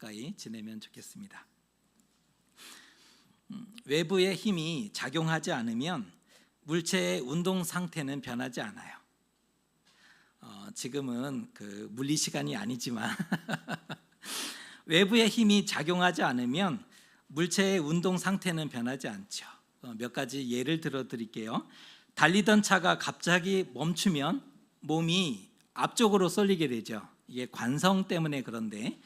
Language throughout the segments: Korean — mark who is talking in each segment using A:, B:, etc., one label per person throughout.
A: 가까이 지내면 좋겠습니다. 외부의 힘이 작용하지 않으면 물체의 운동 상태는 변하지 않아요. 지금은 그 물리 시간이 아니지만 외부의 힘이 작용하지 않으면 물체의 운동 상태는 변하지 않죠. 몇 가지 예를 들어 드릴게요. 달리던 차가 갑자기 멈추면 몸이 앞쪽으로 쏠리게 되죠. 이게 관성 때문에 그런데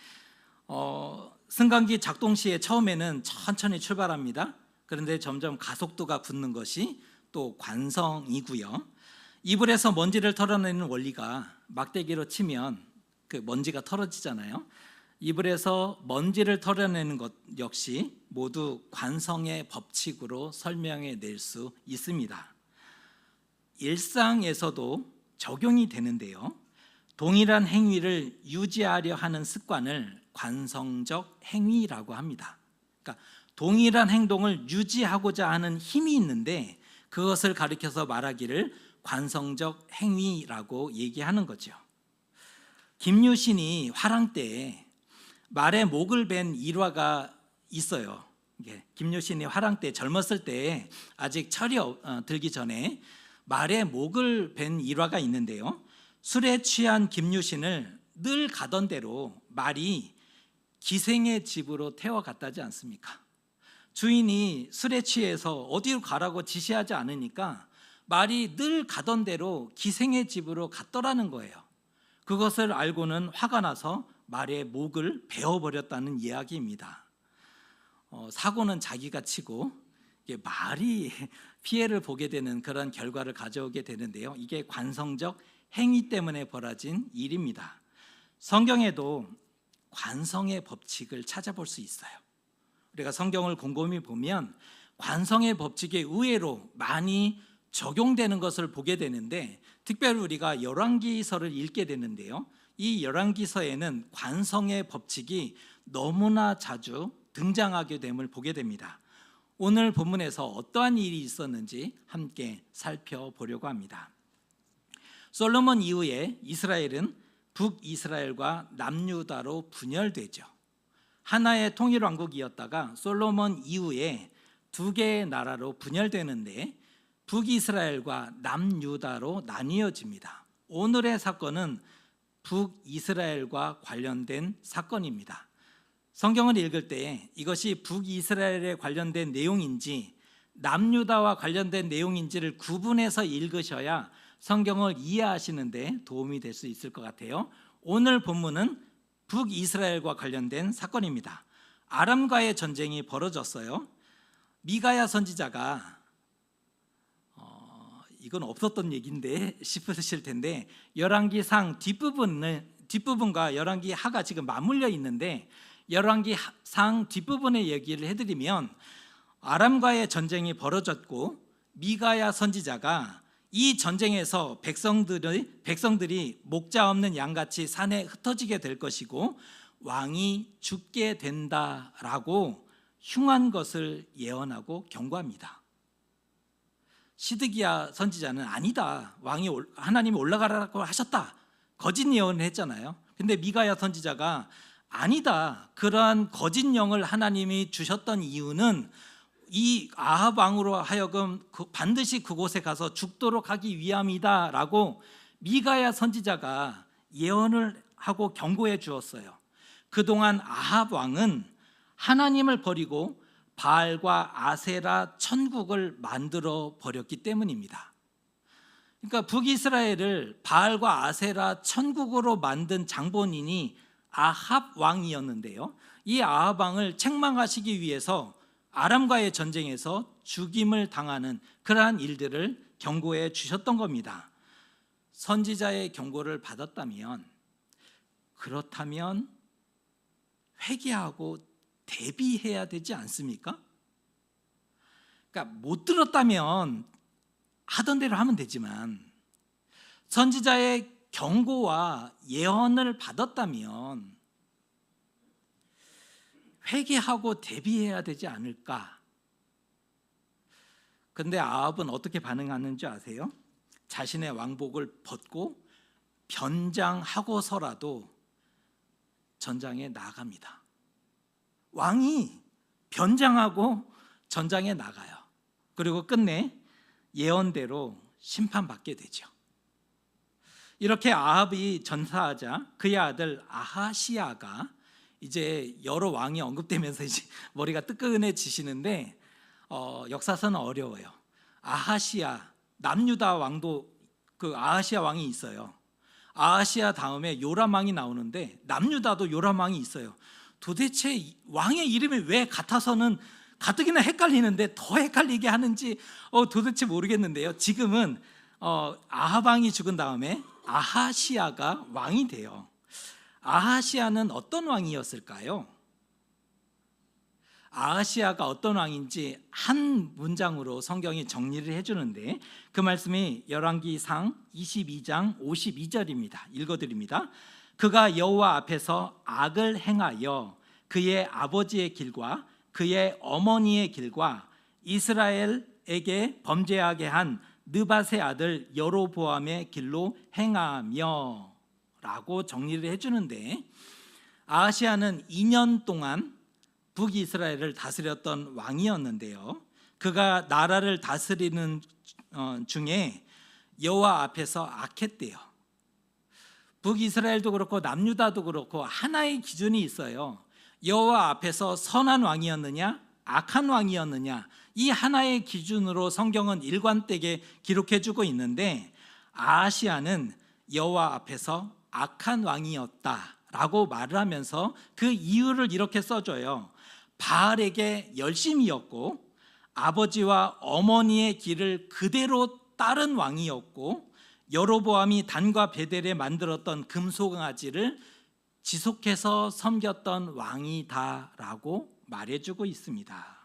A: 승강기 작동 시에 처음에는 천천히 출발합니다. 그런데 점점 가속도가 붙는 것이 또 관성이고요. 이불에서 먼지를 털어내는 원리가 막대기로 치면 그 먼지가 털어지잖아요. 이불에서 먼지를 털어내는 것 역시 모두 관성의 법칙으로 설명해 낼 수 있습니다. 일상에서도 적용이 되는데요. 동일한 행위를 유지하려 하는 습관을 관성적 행위라고 합니다. 그러니까 동일한 행동을 유지하고자 하는 힘이 있는데 그것을 가리켜서 말하기를 관성적 행위라고 얘기하는 거죠. 김유신이 화랑 때에 말에 목을 벤 일화가 있어요. 김유신이 화랑 때 젊었을 때 아직 철이 들기 전에 말에 목을 벤 일화가 있는데요. 술에 취한 김유신을 늘 가던 대로 말이 기생의 집으로 태워갔다지 않습니까? 주인이 술에 취해서 어디로 가라고 지시하지 않으니까 말이 늘 가던 대로 기생의 집으로 갔더라는 거예요. 그것을 알고는 화가 나서 말의 목을 베어버렸다는 이야기입니다. 사고는 자기가 치고 말이 피해를 보게 되는 그런 결과를 가져오게 되는데요. 이게 관성적 행위 때문에 벌어진 일입니다. 성경에도 관성의 법칙을 찾아볼 수 있어요. 우리가 성경을 곰곰이 보면 관성의 법칙에 의외로 많이 적용되는 것을 보게 되는데 특별히 우리가 열왕기서를 읽게 되는데요. 이 열왕기서에는 관성의 법칙이 너무나 자주 등장하게 됨을 보게 됩니다. 오늘 본문에서 어떠한 일이 있었는지 함께 살펴보려고 합니다. 솔로몬 이후에 이스라엘은 북이스라엘과 남유다로 분열되죠. 하나의 통일 왕국이었다가 솔로몬 이후에 두 개의 나라로 분열되는데 북이스라엘과 남유다로 나뉘어집니다. 오늘의 사건은 북이스라엘과 관련된 사건입니다. 성경을 읽을 때 이것이 북이스라엘에 관련된 내용인지 남유다와 관련된 내용인지를 구분해서 읽으셔야 성경을 이해하시는 데 도움이 될 수 있을 것 같아요. 오늘 본문은 북이스라엘과 관련된 사건입니다. 아람과의 전쟁이 벌어졌어요. 미가야 선지자가 이건 없었던 얘기인데 싶으실 텐데 열왕기상 뒷부분과 열왕기 하가 지금 맞물려 있는데 열왕기상 뒷부분의 얘기를 해드리면 아람과의 전쟁이 벌어졌고 미가야 선지자가 이 전쟁에서 백성들이 목자 없는 양같이 산에 흩어지게 될 것이고 왕이 죽게 된다라고 흉한 것을 예언하고 경고합니다. 시드기야 선지자는 아니다, 왕이 하나님이 올라가라고 하셨다, 거짓 예언을 했잖아요. 근데 미가야 선지자가 아니다, 그러한 거짓 영을 하나님이 주셨던 이유는 이 아합 왕으로 하여금 반드시 그곳에 가서 죽도록 하기 위함이다 라고 미가야 선지자가 예언을 하고 경고해 주었어요. 그동안 아합 왕은 하나님을 버리고 바알과 아세라 천국을 만들어 버렸기 때문입니다. 그러니까 북이스라엘을 바알과 아세라 천국으로 만든 장본인이 아합 왕이었는데요. 이 아합 왕을 책망하시기 위해서 아람과의 전쟁에서 죽임을 당하는 그러한 일들을 경고해 주셨던 겁니다. 선지자의 경고를 받았다면, 그렇다면 회개하고 대비해야 되지 않습니까? 그러니까 못 들었다면 하던 대로 하면 되지만 선지자의 경고와 예언을 받았다면 회개하고 대비해야 되지 않을까? 그런데 아합은 어떻게 반응하는지 아세요? 자신의 왕복을 벗고 변장하고서라도 전장에 나갑니다. 왕이 변장하고 전장에 나가요. 그리고 끝내 예언대로 심판받게 되죠. 이렇게 아합이 전사하자 그의 아들 아하시야가 이제 여러 왕이 언급되면서 이제 머리가 뜨끈해지시는데 역사서는 어려워요. 아하시야, 남유다 왕도 그 아하시야 왕이 있어요. 아하시야 다음에 요람 왕이 나오는데 남유다도 요람 왕이 있어요. 도대체 왕의 이름이 왜 같아서는 가뜩이나 헷갈리는데 더 헷갈리게 하는지 도대체 모르겠는데요. 지금은 아합 왕이 죽은 다음에 아하시야가 왕이 돼요. 아하시야는 어떤 왕이었을까요? 아하시야가 어떤 왕인지 한 문장으로 성경이 정리를 해주는데 그 말씀이 열왕기상 22장 52절입니다. 읽어드립니다. 그가 여호와 앞에서 악을 행하여 그의 아버지의 길과 그의 어머니의 길과 이스라엘에게 범죄하게 한 느밧의 아들 여로보암의 길로 행하며 라고 정리를 해주는데 아하시야는 2년 동안 북이스라엘을 다스렸던 왕이었는데요. 그가 나라를 다스리는 중에 여호와 앞에서 악했대요. 북이스라엘도 그렇고 남유다도 그렇고 하나의 기준이 있어요. 여호와 앞에서 선한 왕이었느냐 악한 왕이었느냐, 이 하나의 기준으로 성경은 일관되게 기록해주고 있는데 아하시야는 여호와 앞에서 악한 왕이었다라고 말을 하면서 그 이유를 이렇게 써줘요. 바알에게 열심이었고 아버지와 어머니의 길을 그대로 따른 왕이었고 여로보암이 단과 베델에 만들었던 금송아지를 지속해서 섬겼던 왕이다라고 말해주고 있습니다.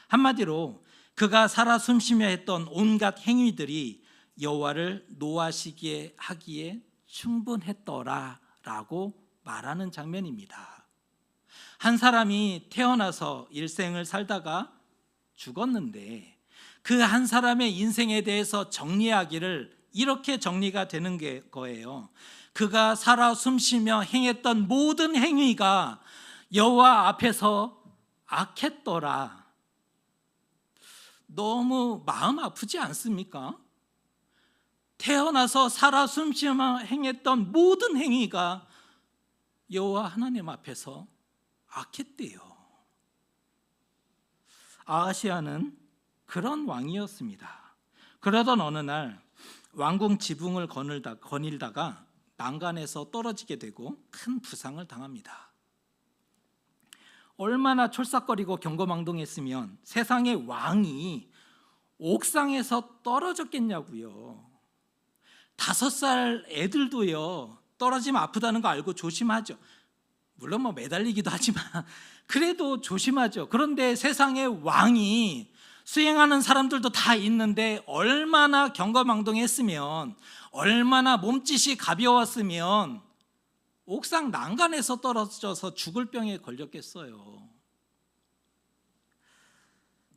A: 한마디로 그가 살아 숨쉬며 했던 온갖 행위들이 여호와를 노하시기에 하기에 충분했더라라고 말하는 장면입니다. 한 사람이 태어나서 일생을 살다가 죽었는데 그 한 사람의 인생에 대해서 정리하기를 이렇게 정리가 되는 거예요. 그가 살아 숨쉬며 행했던 모든 행위가 여호와 앞에서 악했더라. 너무 마음 아프지 않습니까? 태어나서 살아 숨쉬며 행했던 모든 행위가 여호와 하나님 앞에서 악했대요. 아하시야는 그런 왕이었습니다. 그러던 어느 날 왕궁 지붕을 거닐다가 난간에서 떨어지게 되고 큰 부상을 당합니다. 얼마나 촐싹거리고 경거망동했으면 세상의 왕이 옥상에서 떨어졌겠냐고요. 5살 애들도요, 떨어지면 아프다는 거 알고 조심하죠. 물론 뭐 매달리기도 하지만 그래도 조심하죠. 그런데 세상의 왕이 수행하는 사람들도 다 있는데 얼마나 경거망동했으면, 얼마나 몸짓이 가벼웠으면 옥상 난간에서 떨어져서 죽을 병에 걸렸겠어요.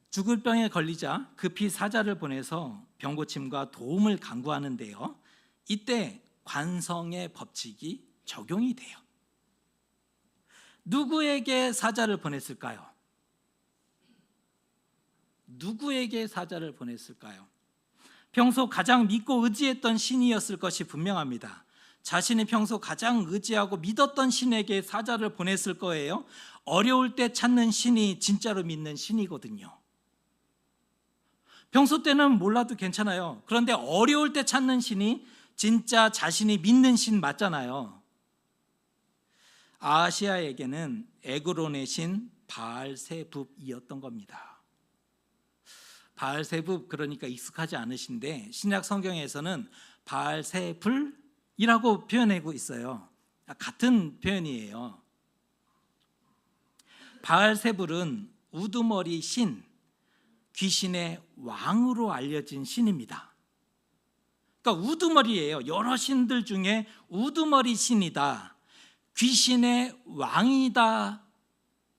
A: 죽을 병에 걸리자 급히 사자를 보내서 병고침과 도움을 간구하는데요, 이때 관성의 법칙이 적용이 돼요. 누구에게 사자를 보냈을까요? 누구에게 사자를 보냈을까요? 평소 가장 믿고 의지했던 신이었을 것이 분명합니다. 자신이 평소 가장 의지하고 믿었던 신에게 사자를 보냈을 거예요. 어려울 때 찾는 신이 진짜로 믿는 신이거든요. 평소 때는 몰라도 괜찮아요. 그런데 어려울 때 찾는 신이 진짜 자신이 믿는 신 맞잖아요. 아하시야에게는 에그론의 신 바알세붑이었던 겁니다. 바알세붑, 그러니까 익숙하지 않으신데 신약 성경에서는 바알세불이라고 표현하고 있어요. 같은 표현이에요. 바알세불은 우두머리 신, 귀신의 왕으로 알려진 신입니다. 그러니까 우두머리예요. 여러 신들 중에 우두머리 신이다, 귀신의 왕이다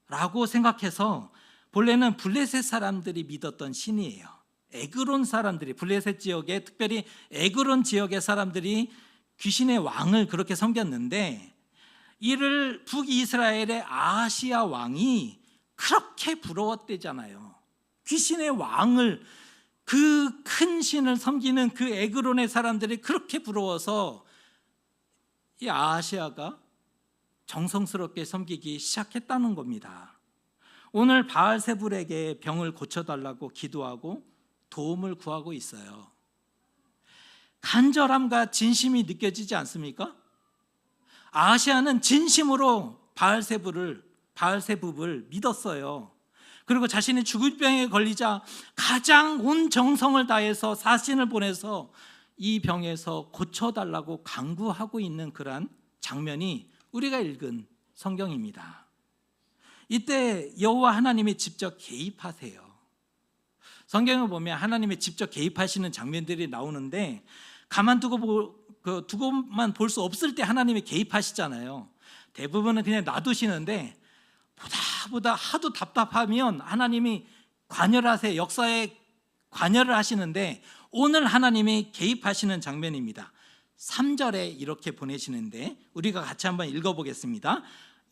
A: 라고 생각해서 본래는 블레셋 사람들이 믿었던 신이에요. 에그론 사람들이, 블레셋 지역에, 특별히 에그론 지역의 사람들이 귀신의 왕을 그렇게 섬겼는데, 이를 북이스라엘의 아하시야 왕이 그렇게 부러웠대잖아요. 귀신의 왕을, 그 큰 신을 섬기는 그 에그론의 사람들이 그렇게 부러워서 이 아하시아가 정성스럽게 섬기기 시작했다는 겁니다. 오늘 바알세불에게 병을 고쳐달라고 기도하고 도움을 구하고 있어요. 간절함과 진심이 느껴지지 않습니까? 아하시아는 진심으로 바알세불을 믿었어요. 그리고 자신이 죽을 병에 걸리자 가장 온 정성을 다해서 사신을 보내서 이 병에서 고쳐달라고 간구하고 있는 그러한 장면이 우리가 읽은 성경입니다. 이때 여호와 하나님이 직접 개입하세요. 성경을 보면 하나님이 직접 개입하시는 장면들이 나오는데 두고만 볼 수 없을 때 하나님이 개입하시잖아요. 대부분은 그냥 놔두시는데 보다 하도 답답하면 하나님이 관여를 하세요. 역사에 관여를 하시는데 오늘 하나님이 개입하시는 장면입니다. 3절에 이렇게 보내시는데 우리가 같이 한번 읽어보겠습니다.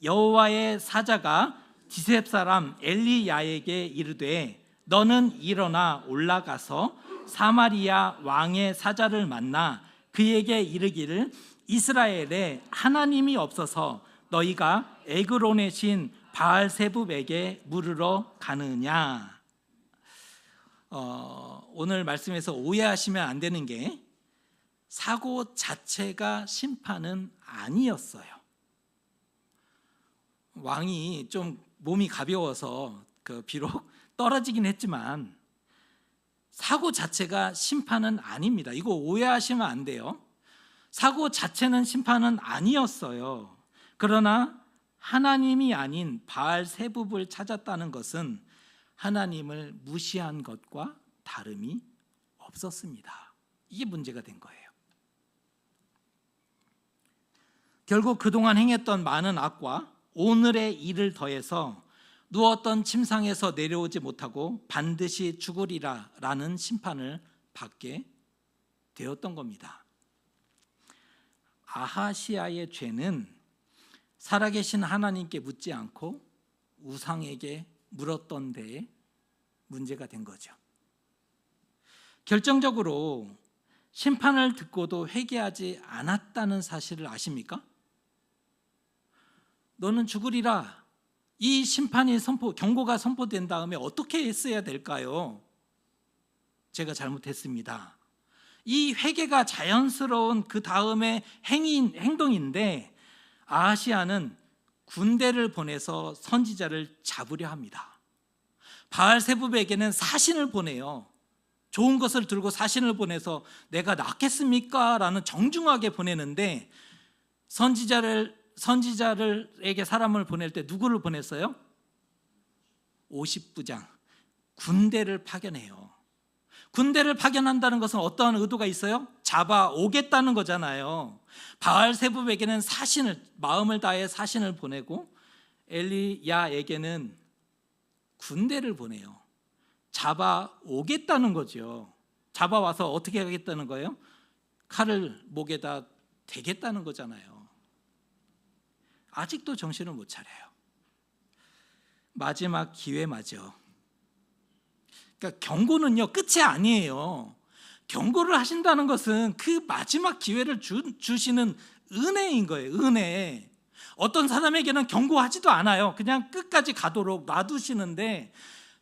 A: 여호와의 사자가 디셉 사람 엘리야에게 이르되 너는 일어나 올라가서 사마리아 왕의 사자를 만나 그에게 이르기를 이스라엘에 하나님이 없어서 너희가 에그론의 신 바알세붑에게 물으러 가느냐. 오늘 말씀에서 오해하시면 안 되는 게 사고 자체가 심판은 아니었어요. 왕이 좀 몸이 가벼워서 비록 떨어지긴 했지만 사고 자체가 심판은 아닙니다. 이거 오해하시면 안 돼요. 사고 자체는 심판은 아니었어요. 그러나 하나님이 아닌 바알세붑을 찾았다는 것은 하나님을 무시한 것과 다름이 없었습니다. 이게 문제가 된 거예요. 결국 그동안 행했던 많은 악과 오늘의 일을 더해서 누웠던 침상에서 내려오지 못하고 반드시 죽으리라 라는 심판을 받게 되었던 겁니다. 아하시아의 죄는 살아계신 하나님께 묻지 않고 우상에게 물었던 데에 문제가 된 거죠. 결정적으로 심판을 듣고도 회개하지 않았다는 사실을 아십니까? 너는 죽으리라. 이 심판이 경고가 선포된 다음에 어떻게 했어야 될까요? 제가 잘못했습니다. 이 회개가 자연스러운 그 다음의 행동인데 아하시아는 군대를 보내서 선지자를 잡으려 합니다. 바알세붑에게는 사신을 보내요. 좋은 것을 들고 사신을 보내서 내가 낫겠습니까? 라는 정중하게 보내는데 선지자에게 사람을 보낼 때 누구를 보냈어요? 50부장 군대를 파견해요. 군대를 파견한다는 것은 어떠한 의도가 있어요? 잡아오겠다는 거잖아요. 바알세붑에게는 마음을 다해 사신을 보내고 엘리야에게는 군대를 보내요. 잡아오겠다는 거죠. 잡아와서 어떻게 하겠다는 거예요? 칼을 목에다 대겠다는 거잖아요. 아직도 정신을 못 차려요. 마지막 기회마저. 그러니까 경고는요 끝이 아니에요. 경고를 하신다는 것은 그 마지막 기회를 주시는 은혜인 거예요. 은혜. 어떤 사람에게는 경고하지도 않아요. 그냥 끝까지 가도록 놔두시는데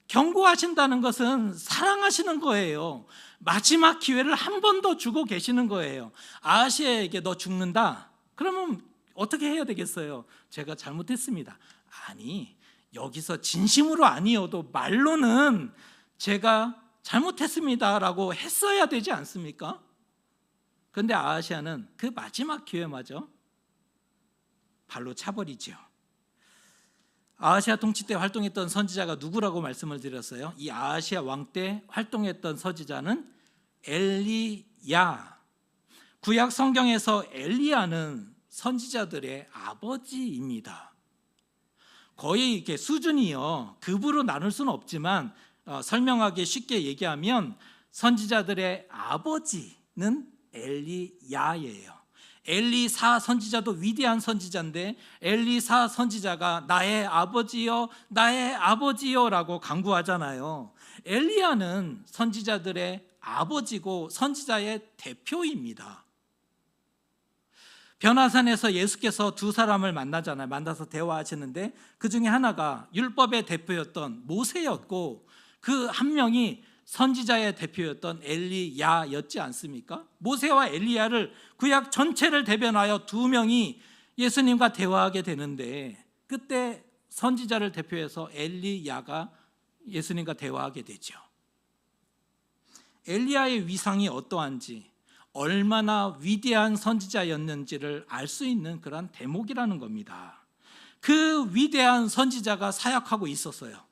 A: 경고하신다는 것은 사랑하시는 거예요. 마지막 기회를 한 번 더 주고 계시는 거예요. 아하시아에게 너 죽는다. 그러면 어떻게 해야 되겠어요? 제가 잘못했습니다. 아니, 여기서 진심으로 아니어도 말로는 제가 잘못했습니다라고 했어야 되지 않습니까? 그런데 아하시아는 그 마지막 기회마저 발로 차버리죠. 아하시아 통치 때 활동했던 선지자가 누구라고 말씀을 드렸어요? 이 아하시아 왕 때 활동했던 선지자는 엘리야. 구약 성경에서 엘리야는 선지자들의 아버지입니다. 거의 이렇게 수준이요 급으로 나눌 수는 없지만 설명하기 쉽게 얘기하면 선지자들의 아버지는 엘리야예요. 엘리사 선지자도 위대한 선지자인데 엘리사 선지자가 나의 아버지여 나의 아버지여라고 간구하잖아요. 엘리야는 선지자들의 아버지고 선지자의 대표입니다. 변화산에서 예수께서 두 사람을 만나잖아요. 만나서 대화하시는데 그 중에 하나가 율법의 대표였던 모세였고 그 한 명이 선지자의 대표였던 엘리야였지 않습니까? 모세와 엘리야를 구약 전체를 대변하여 두 명이 예수님과 대화하게 되는데 그때 선지자를 대표해서 엘리야가 예수님과 대화하게 되죠. 엘리야의 위상이 어떠한지 얼마나 위대한 선지자였는지를 알 수 있는 그런 대목이라는 겁니다. 그 위대한 선지자가 사역하고 있었어요.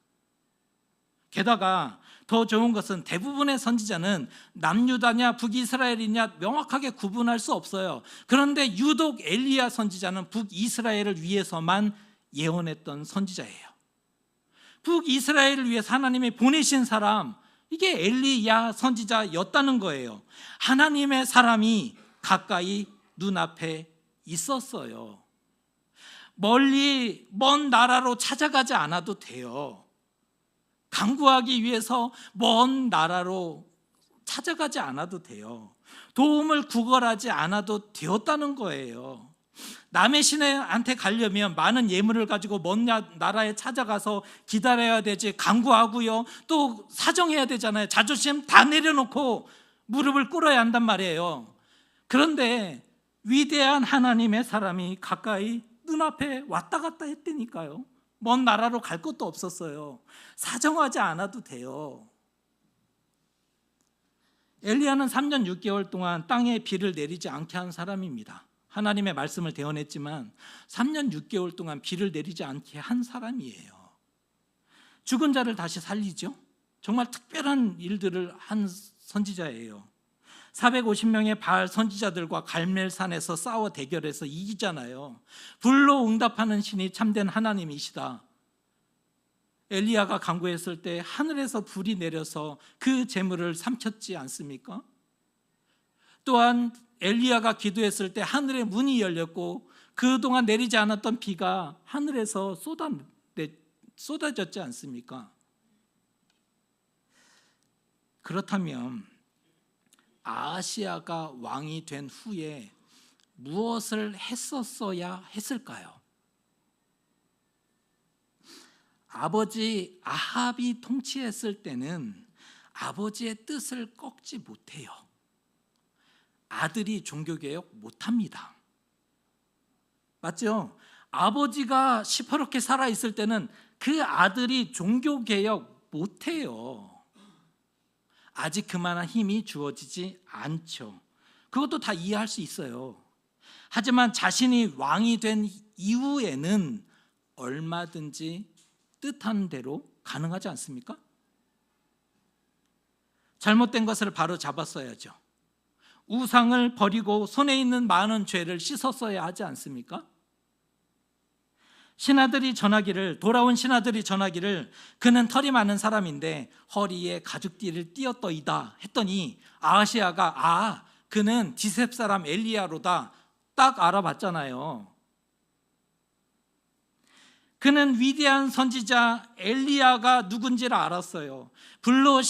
A: 게다가 더 좋은 것은 대부분의 선지자는 남유다냐 북이스라엘이냐 명확하게 구분할 수 없어요. 그런데 유독 엘리야 선지자는 북이스라엘을 위해서만 예언했던 선지자예요. 북이스라엘을 위해서 하나님이 보내신 사람, 이게 엘리야 선지자였다는 거예요. 하나님의 사람이 가까이 눈앞에 있었어요. 멀리 먼 나라로 찾아가지 않아도 돼요. 간구하기 위해서 먼 나라로 찾아가지 않아도 돼요. 도움을 구걸하지 않아도 되었다는 거예요. 남의 신한테 가려면 많은 예물을 가지고 먼 나라에 찾아가서 기다려야 되지, 간구하고요, 또 사정해야 되잖아요. 자존심 다 내려놓고 무릎을 꿇어야 한단 말이에요. 그런데 위대한 하나님의 사람이 가까이 눈앞에 왔다 갔다 했다니까요. 먼 나라로 갈 것도 없었어요. 사정하지 않아도 돼요. 엘리야는 3년 6개월 동안 땅에 비를 내리지 않게 한 사람입니다. 하나님의 말씀을 대언했지만 3년 6개월 동안 비를 내리지 않게 한 사람이에요. 죽은 자를 다시 살리죠. 정말 특별한 일들을 한 선지자예요. 450명의 바알 선지자들과 갈멜산에서 싸워 대결해서 이기잖아요. 불로 응답하는 신이 참된 하나님이시다. 엘리야가 간구했을 때 하늘에서 불이 내려서 그 재물을 삼켰지 않습니까? 또한 엘리야가 기도했을 때 하늘의 문이 열렸고 그동안 내리지 않았던 비가 하늘에서 쏟아졌지 않습니까? 그렇다면 아하시아가 왕이 된 후에 무엇을 했었어야 했을까요? 아버지 아합이 통치했을 때는 아버지의 뜻을 꺾지 못해요. 아들이 종교개혁 못합니다. 맞죠? 아버지가 시퍼렇게 살아있을 때는 그 아들이 종교개혁 못해요. 아직 그만한 힘이 주어지지 않죠. 그것도 다 이해할 수 있어요. 하지만 자신이 왕이 된 이후에는 얼마든지 뜻한 대로 가능하지 않습니까? 잘못된 것을 바로 잡았어야죠. 우상을 버리고 손에 있는 많은 죄를 씻었어야 하지 않습니까? 돌아온 신하들이 전하기를 그는 털이 많은 사람인데 허리에 가죽띠를 띄었더이다 했더니 아하시아가 그는 디셉 사람 엘리야로다 딱 알아봤잖아요. 그는 위대한 선지자 엘리야가 누군지를 알았어요. 불로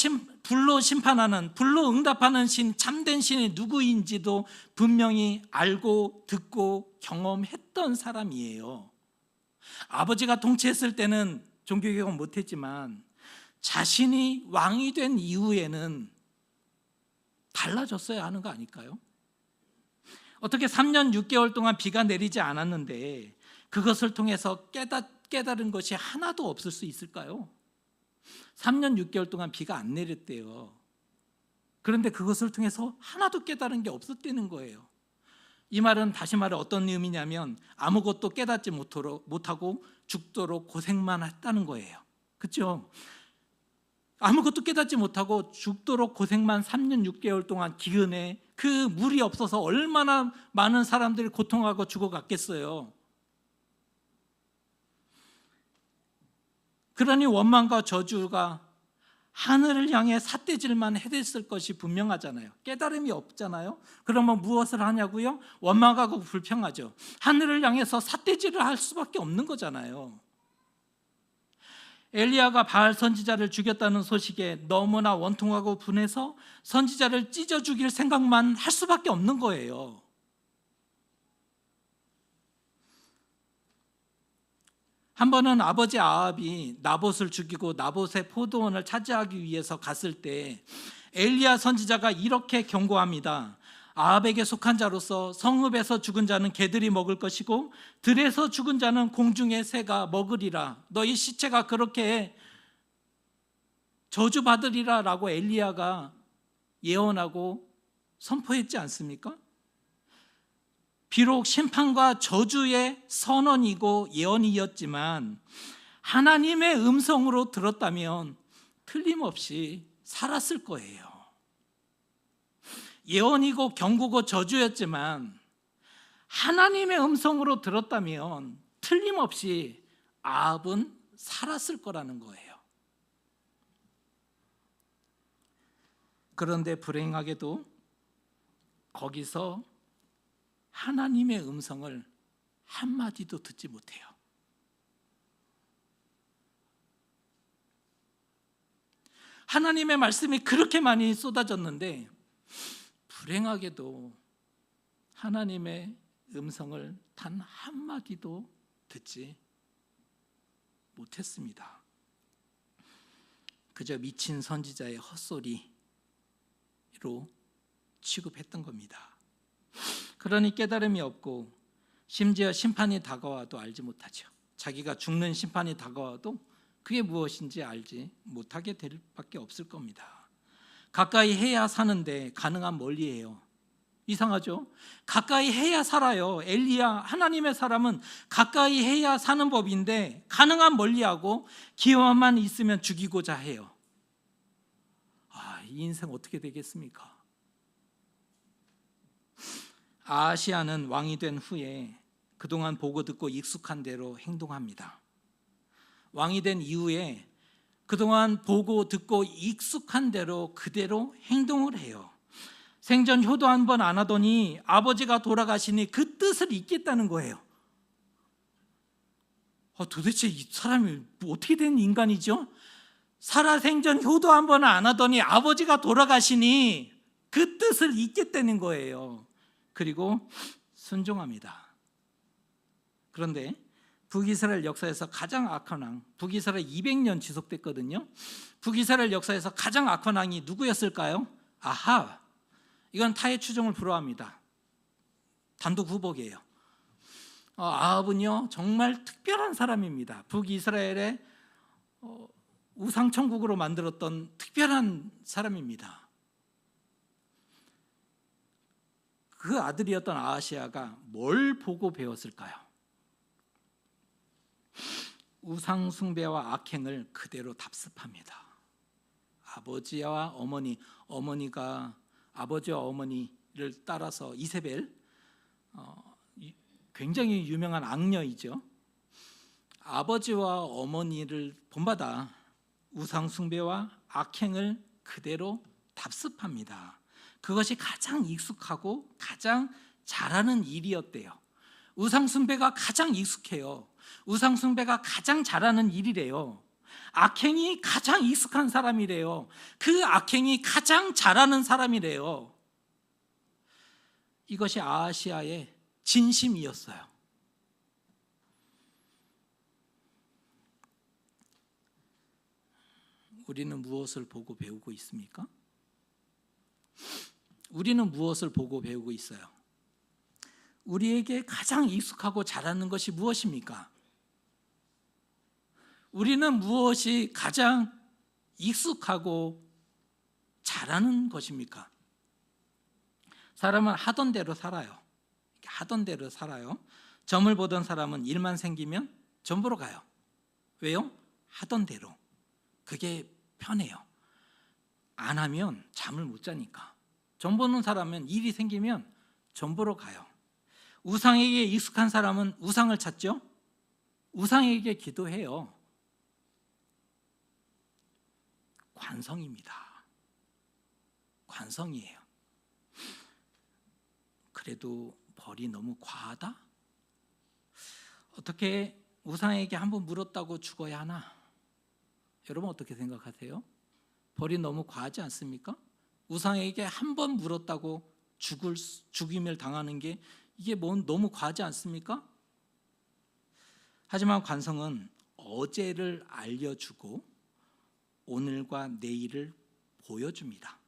A: 심판하는, 불로 응답하는 신, 참된 신이 누구인지도 분명히 알고 듣고 경험했던 사람이에요. 아버지가 통치했을 때는 종교개혁은 못했지만 자신이 왕이 된 이후에는 달라졌어야 하는 거 아닐까요? 어떻게 3년 6개월 동안 비가 내리지 않았는데 그것을 통해서 깨달은 것이 하나도 없을 수 있을까요? 3년 6개월 동안 비가 안 내렸대요. 그런데 그것을 통해서 하나도 깨달은 게 없었다는 거예요. 이 말은 다시 말해 어떤 의미냐면 아무것도 깨닫지 못하고 죽도록 고생만 했다는 거예요. 그렇죠? 아무것도 깨닫지 못하고 죽도록 고생만 3년 6개월 동안 기근에 그 물이 없어서 얼마나 많은 사람들이 고통하고 죽어갔겠어요. 그러니 원망과 저주가 하늘을 향해 삿대질만 해댔을 것이 분명하잖아요. 깨달음이 없잖아요. 그러면 무엇을 하냐고요? 원망하고 불평하죠. 하늘을 향해서 삿대질을 할 수밖에 없는 거잖아요. 엘리야가 바알 선지자를 죽였다는 소식에 너무나 원통하고 분해서 선지자를 찢어 죽일 생각만 할 수밖에 없는 거예요. 한 번은 아버지 아합이 나봇을 죽이고 나봇의 포도원을 차지하기 위해서 갔을 때 엘리야 선지자가 이렇게 경고합니다. 아합에게 속한 자로서 성읍에서 죽은 자는 개들이 먹을 것이고 들에서 죽은 자는 공중의 새가 먹으리라. 너희 시체가 그렇게 저주받으리라 라고 엘리야가 예언하고 선포했지 않습니까? 비록 심판과 저주의 선언이고 예언이었지만 하나님의 음성으로 들었다면 틀림없이 살았을 거예요. 예언이고 경고고 저주였지만 하나님의 음성으로 들었다면 틀림없이 아합은 살았을 거라는 거예요. 그런데 불행하게도 거기서 하나님의 음성을 한마디도 듣지 못해요. 하나님의 말씀이 그렇게 많이 쏟아졌는데 불행하게도 하나님의 음성을 단 한마디도 듣지 못했습니다. 그저 미친 선지자의 헛소리로 취급했던 겁니다. 그러니 깨달음이 없고 심지어 심판이 다가와도 알지 못하죠. 자기가 죽는 심판이 다가와도 그게 무엇인지 알지 못하게 될 밖에 없을 겁니다. 가까이 해야 사는데 가능한 멀리해요. 이상하죠? 가까이 해야 살아요. 엘리야 하나님의 사람은 가까이 해야 사는 법인데 가능한 멀리하고 기회만 있으면 죽이고자 해요. 이 인생 어떻게 되겠습니까? 아하시야는 왕이 된 후에 그동안 보고 듣고 익숙한 대로 행동합니다. 왕이 된 이후에 그동안 보고 듣고 익숙한 대로 그대로 행동을 해요. 생전 효도 한 번 안 하더니 아버지가 돌아가시니 그 뜻을 잊겠다는 거예요. 도대체 이 사람이 어떻게 된 인간이죠? 살아생전 효도 한 번 안 하더니 아버지가 돌아가시니 그 뜻을 잊겠다는 거예요. 그리고 순종합니다. 그런데 북이스라엘 역사에서 가장 악한 왕, 북이스라엘 200년 지속됐거든요. 북이스라엘 역사에서 가장 악한 왕이 누구였을까요? 아합. 이건 타의 추종을 불허합니다. 단독 후보예요. 아합은요 정말 특별한 사람입니다. 북이스라엘의 우상천국으로 만들었던 특별한 사람입니다. 그 아들이었던 아하시야가 뭘 보고 배웠을까요? 우상 숭배와 악행을 그대로 답습합니다. 아버지와 어머니가 아버지와 어머니를 따라서 이세벨, 굉장히 유명한 악녀이죠. 아버지와 어머니를 본받아 우상 숭배와 악행을 그대로 답습합니다. 그것이 가장 익숙하고 가장 잘하는 일이었대요. 우상 숭배가 가장 익숙해요. 우상 숭배가 가장 잘하는 일이래요. 악행이 가장 익숙한 사람이래요. 그 악행이 가장 잘하는 사람이래요. 이것이 아하시야의 진심이었어요. 우리는 무엇을 보고 배우고 있습니까? 우리는 무엇을 보고 배우고 있어요? 우리에게 가장 익숙하고 잘하는 것이 무엇입니까? 우리는 무엇이 가장 익숙하고 잘하는 것입니까? 사람은 하던 대로 살아요. 하던 대로 살아요. 점을 보던 사람은 일만 생기면 점 보러 가요. 왜요? 하던 대로. 그게 편해요. 안 하면 잠을 못 자니까. 점 보는 사람은 일이 생기면 점 보러 가요. 우상에게 익숙한 사람은 우상을 찾죠. 우상에게 기도해요. 관성입니다. 관성이에요. 그래도 벌이 너무 과하다? 어떻게 우상에게 한번 물었다고 죽어야 하나? 여러분 어떻게 생각하세요? 벌이 너무 과하지 않습니까? 우상에게 한번 물었다고 죽임을 당하는 게 이게 너무 과하지 않습니까? 하지만 관성은 어제를 알려주고 오늘과 내일을 보여줍니다.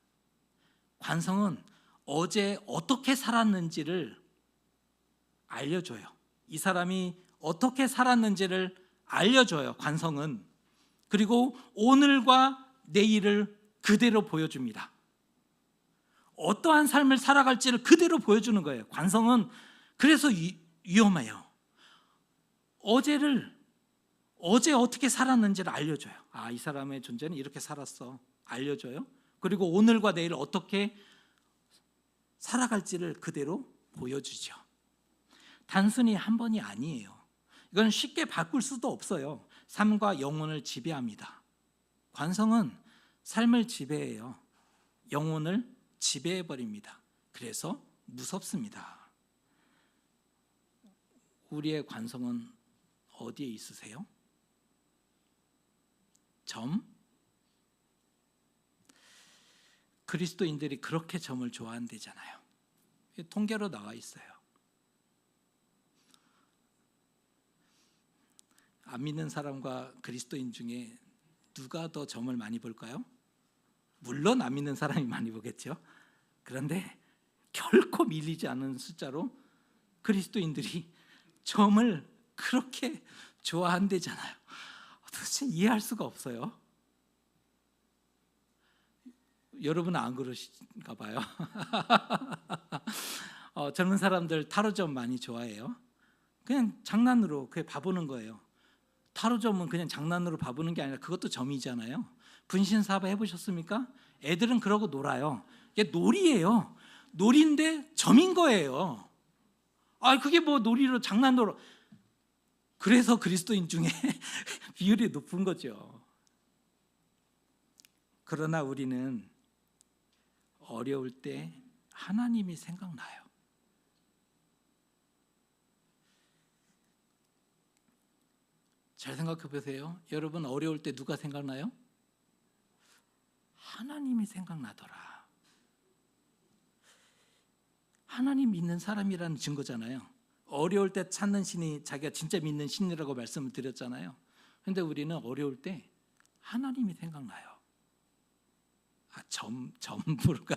A: 관성은 어제 어떻게 살았는지를 알려줘요. 이 사람이 어떻게 살았는지를 알려줘요. 관성은. 그리고 오늘과 내일을 그대로 보여줍니다. 어떠한 삶을 살아갈지를 그대로 보여주는 거예요. 관성은 그래서 위험해요. 어제 어떻게 살았는지를 알려줘요. 이 사람의 존재는 이렇게 살았어. 알려줘요. 그리고 오늘과 내일 어떻게 살아갈지를 그대로 보여주죠. 단순히 한 번이 아니에요. 이건 쉽게 바꿀 수도 없어요. 삶과 영혼을 지배합니다. 관성은 삶을 지배해요. 영혼을 지배해버립니다. 그래서 무섭습니다. 우리의 관성은 어디에 있으세요? 점? 그리스도인들이 그렇게 점을 좋아한대잖아요. 통계로 나와 있어요. 안 믿는 사람과 그리스도인 중에 누가 더 점을 많이 볼까요? 물론 안 믿는 사람이 많이 보겠죠. 그런데 결코 밀리지 않은 숫자로 그리스도인들이 점을 그렇게 좋아한대잖아요. 도대체 이해할 수가 없어요. 여러분은 안 그러신가 봐요. 젊은 사람들 타로점 많이 좋아해요. 그냥 장난으로 그게 봐보는 거예요. 타로점은 그냥 장난으로 봐보는 게 아니라 그것도 점이잖아요. 분신사바 해보셨습니까? 애들은 그러고 놀아요. 이게 놀이에요. 놀이인데 점인 거예요. 그게 뭐 놀이로 장난으로. 그래서 그리스도인 중에 비율이 높은 거죠. 그러나 우리는 어려울 때 하나님이 생각나요. 잘 생각해 보세요. 여러분 어려울 때 누가 생각나요? 하나님이 생각나더라. 하나님 믿는 사람이라는 증거잖아요. 어려울 때 찾는 신이 자기가 진짜 믿는 신이라고 말씀을 드렸잖아요. 그런데 우리는 어려울 때 하나님이 생각나요. 점부를까?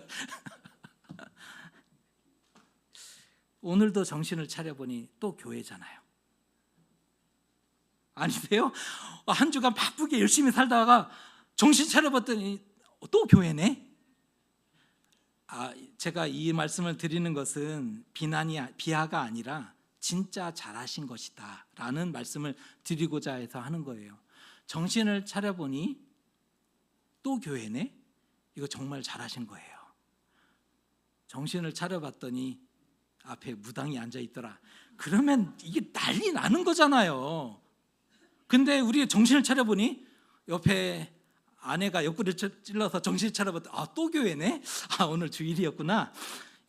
A: 오늘도 정신을 차려보니 또 교회잖아요. 아니세요? 한 주간 바쁘게 열심히 살다가 정신 차려봤더니 또 교회네? 제가 이 말씀을 드리는 것은 비하가 아니라 진짜 잘하신 것이다 라는 말씀을 드리고자 해서 하는 거예요. 정신을 차려보니 또 교회네? 이거 정말 잘하신 거예요. 정신을 차려봤더니 앞에 무당이 앉아있더라. 그러면 이게 난리 나는 거잖아요. 근데 우리 정신을 차려보니 옆에 아내가 옆구리를 찔러서 정신을 차려봤더니 또 교회네? 오늘 주일이었구나.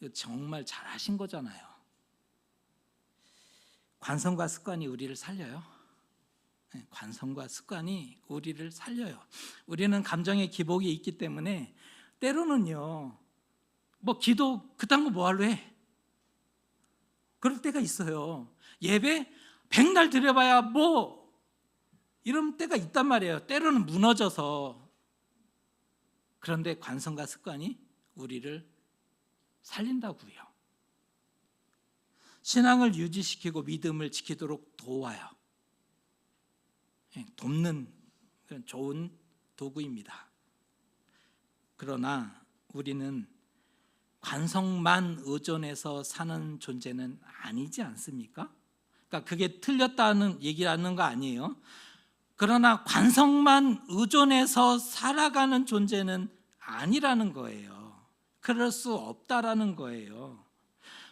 A: 이거 정말 잘하신 거잖아요. 관성과 습관이 우리를 살려요. 관성과 습관이 우리를 살려요. 우리는 감정의 기복이 있기 때문에 때로는요, 기도 그딴 거 뭐하러 해? 그럴 때가 있어요. 예배 100날 드려봐야 이런 때가 있단 말이에요. 때로는 무너져서. 그런데 관성과 습관이 우리를 살린다고요. 신앙을 유지시키고 믿음을 지키도록 도와요. 돕는 좋은 도구입니다. 그러나 우리는 관성만 의존해서 사는 존재는 아니지 않습니까? 그러니까 그게 틀렸다는 얘기라는 거 아니에요. 그러나 관성만 의존해서 살아가는 존재는 아니라는 거예요. 그럴 수 없다라는 거예요.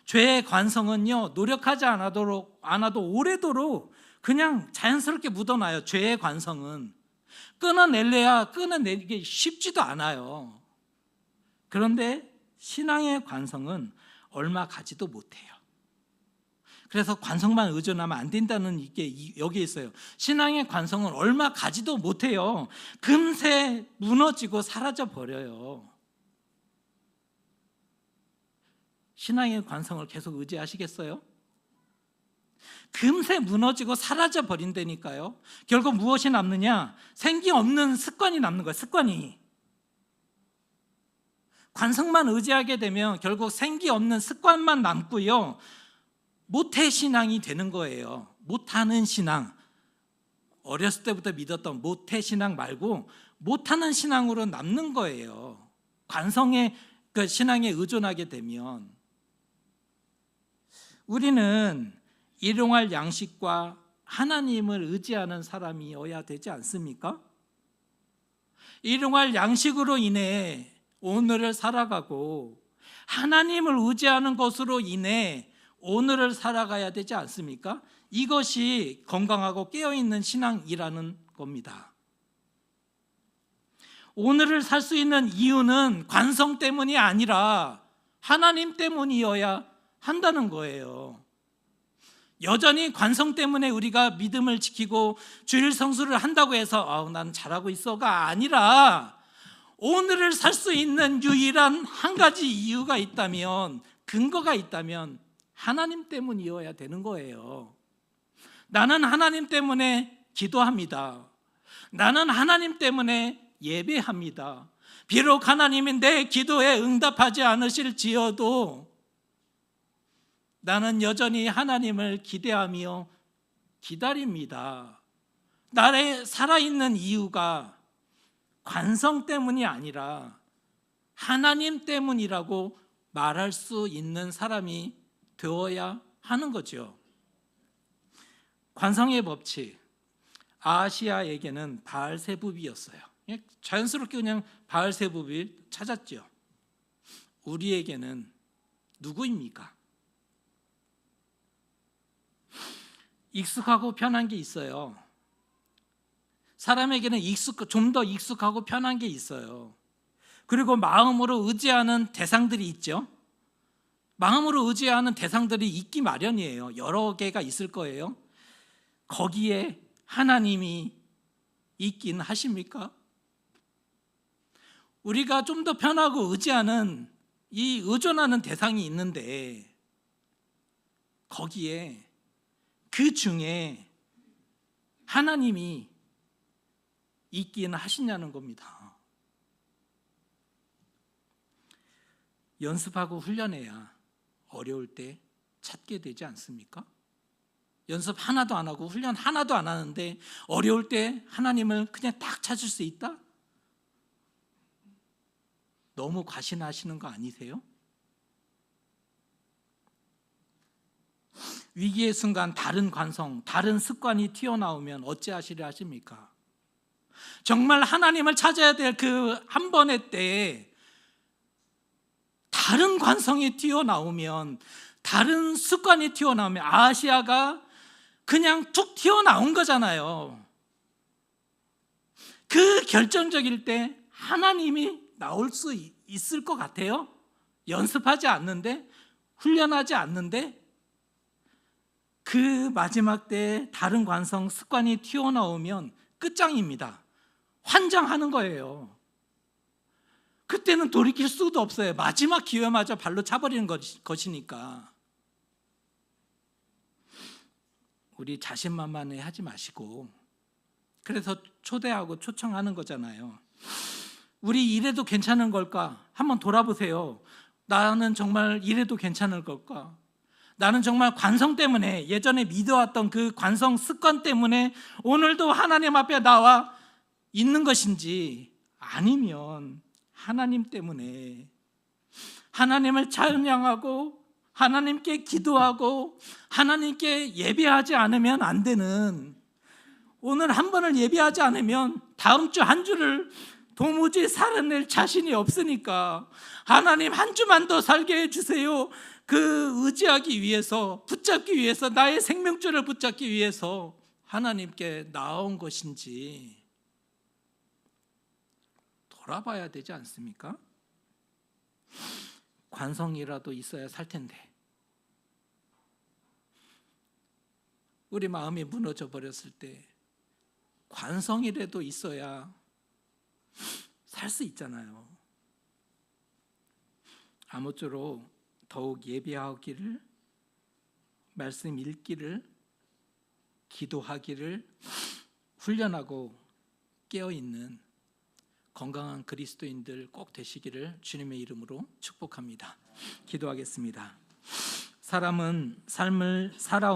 A: 죄의 관성은요, 노력하지 않아도 오래도록 그냥 자연스럽게 묻어나요. 죄의 관성은. 끊어내기 쉽지도 않아요. 그런데 신앙의 관성은 얼마 가지도 못해요. 그래서 관성만 의존하면 안 된다는 게 여기에 있어요. 신앙의 관성은 얼마 가지도 못해요. 금세 무너지고 사라져 버려요. 신앙의 관성을 계속 의지하시겠어요? 금세 무너지고 사라져 버린다니까요. 결국 무엇이 남느냐? 생기 없는 습관이 남는 거예요. 습관이. 관성만 의지하게 되면 결국 생기 없는 습관만 남고요. 모태 신앙이 되는 거예요. 못하는 신앙. 어렸을 때부터 믿었던 모태 신앙 말고 못하는 신앙으로 남는 거예요. 관성의 그 신앙에 의존하게 되면. 우리는 일용할 양식과 하나님을 의지하는 사람이어야 되지 않습니까? 일용할 양식으로 인해 오늘을 살아가고 하나님을 의지하는 것으로 인해 오늘을 살아가야 되지 않습니까? 이것이 건강하고 깨어있는 신앙이라는 겁니다. 오늘을 살 수 있는 이유는 관성 때문이 아니라 하나님 때문이어야 한다는 거예요. 여전히 관성 때문에 우리가 믿음을 지키고 주일 성수를 한다고 해서 난 잘하고 있어가 아니라 오늘을 살 수 있는 유일한 한 가지 이유가 있다면, 근거가 있다면 하나님 때문이어야 되는 거예요. 나는 하나님 때문에 기도합니다. 나는 하나님 때문에 예배합니다. 비록 하나님이 내 기도에 응답하지 않으실지어도 나는 여전히 하나님을 기대하며 기다립니다. 나의 살아있는 이유가 관성 때문이 아니라 하나님 때문이라고 말할 수 있는 사람이 되어야 하는 거죠. 관성의 법칙, 아시아에게는 바알세부비였어요. 자연스럽게 그냥 바알세부비를 찾았죠. 우리에게는 누구입니까? 익숙하고 편한 게 있어요. 사람에게는 좀 더 익숙하고 편한 게 있어요. 그리고 마음으로 의지하는 대상들이 있죠. 마음으로 의지하는 대상들이 있기 마련이에요. 여러 개가 있을 거예요. 거기에 하나님이 있긴 하십니까? 우리가 좀 더 편하고 의지하는 이 의존하는 대상이 있는데 거기에 그 중에 하나님이 있긴 하시냐는 겁니다. 연습하고 훈련해야 어려울 때 찾게 되지 않습니까? 연습 하나도 안 하고 훈련 하나도 안 하는데 어려울 때 하나님을 그냥 딱 찾을 수 있다? 너무 과신하시는 거 아니세요? 위기의 순간 다른 관성, 다른 습관이 튀어나오면 어찌하시려 하십니까? 정말 하나님을 찾아야 될 그 한 번의 때에 다른 관성이 튀어나오면, 다른 습관이 튀어나오면, 아시아가 그냥 툭 튀어나온 거잖아요. 그 결정적일 때 하나님이 나올 수 있을 것 같아요? 연습하지 않는데, 훈련하지 않는데, 그 마지막 때 다른 관성, 습관이 튀어나오면 끝장입니다. 환장하는 거예요. 그때는 돌이킬 수도 없어요. 마지막 기회마저 발로 차버리는 것이니까. 우리 자신만만해 하지 마시고, 그래서 초대하고 초청하는 거잖아요. 우리 이래도 괜찮은 걸까? 한번 돌아보세요. 나는 정말 이래도 괜찮을 걸까? 나는 정말 관성 때문에, 예전에 믿어왔던 그 관성 습관 때문에 오늘도 하나님 앞에 나와 있는 것인지, 아니면 하나님 때문에 하나님을 찬양하고 하나님께 기도하고 하나님께 예배하지 않으면 안 되는, 오늘 한 번을 예배하지 않으면 다음 주 한 주를 도무지 살아낼 자신이 없으니까 하나님 한 주만 더 살게 해주세요. 그 의지하기 위해서, 붙잡기 위해서, 나의 생명줄을 붙잡기 위해서 하나님께 나온 것인지, 돌아봐야 되지 않습니까? 관성이라도 있어야 살 텐데 우리 마음이 무너져 버렸을 때 관성이라도 있어야 살 수 있잖아요. 아무쪼록 더욱 예배하기를, 말씀 읽기를, 기도하기를 훈련하고 깨어있는 건강한 그리스도인들 꼭 되시기를 주님의 이름으로 축복합니다. 기도하겠습니다. 사람은 삶을 살아온